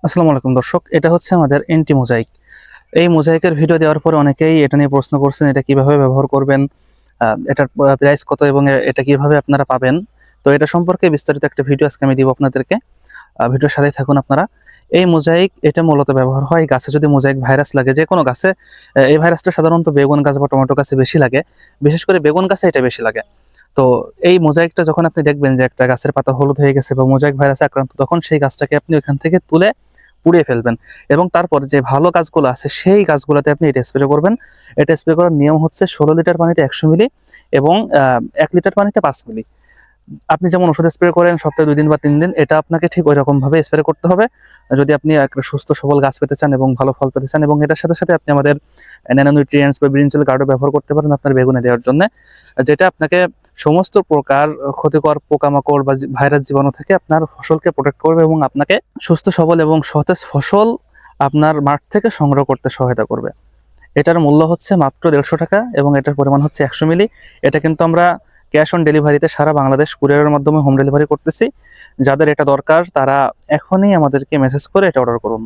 আসসালামু আলাইকুম দর্শক, এটা হচ্ছে আমাদের এন্টি মোজাইক। এই মোজাইকের ভিডিও দেওয়ার পরে অনেকেই এটা নিয়ে প্রশ্ন করছেন, এটা কিভাবে ব্যবহার করবেন, এটার প্রাইস কত এবং এটা কিভাবে আপনারা পাবেন। তো এটা সম্পর্কে বিস্তারিত একটা ভিডিও আজকে আমি দিব আপনাদেরকে। ভিডিওর সাথেই থাকুন আপনারা। এই মোজাইক এটা মূলত ব্যবহার হয় গাছে যদি মোজাইক ভাইরাস লাগে, যে কোনো গাছে। এই ভাইরাসটা সাধারণত বেগুন গাছ বা টমেটো গাছে বেশি লাগে, বিশেষ করে বেগুন গাছে এটা বেশি লাগে। তো এই মোজাইকটা যখন আপনি দেখবেন যে একটা গাছের পাতা হলুদ হয়ে গেছে বা মোজাইক ভাইরাসে আক্রান্ত, তখন সেই গাছটাকে আপনি ওইখান থেকে তুলে পুড়িয়ে ফেলবেন এবং তারপর যে ভালো গাছগুলো আছে সেই গাছগুলোতে আপনি এটা স্প্রে করবেন। এটা স্প্রে করার নিয়ম হচ্ছে 16 লিটার পানিতে 100 মিলি এবং 1 লিটার পানিতে 5 মিলি। আপনি যেমন ওষুধ স্প্রে করেন সপ্তাহে 2 দিন বা 3 দিন, এটা আপনাকে ঠিক ওই রকম ভাবে স্প্রে করতে হবে যদি আপনি একটা সুস্থ সবল গাছ পেতে চান এবং ভালো ফল পেতে চান। এবং এটার সাথে সাথে আপনি আমাদের ন্যানো নিউট্রিয়েন্টস বা ব্রিনচেল গার্ডও ব্যবহার করতে পারেন আপনার বেগুনে দেওয়ার জন্য, যেটা আপনাকে সমস্ত প্রকার ক্ষতিকর পোকামাকড় বা ভাইরাস জীবাণু থেকে আপনার ফসলকে প্রোটেক্ট করবে এবং আপনাকে সুস্থ সবল এবং সতেজ ফসল আপনার মাঠ থেকে সংগ্রহ করতে সহায়তা করবে। এটার মূল্য হচ্ছে মাত্র 150 টাকা এবং এটার পরিমাণ হচ্ছে 100 মিলি। এটা কিন্তু আমরা ক্যাশ অন ডেলিভারিতে সারা বাংলাদেশ কুরিয়ারের মাধ্যমে হোম ডেলিভারি করতেছি। যাদের এটা দরকার তারা এখনই আমাদেরকে মেসেজ করে এটা অর্ডার করুন।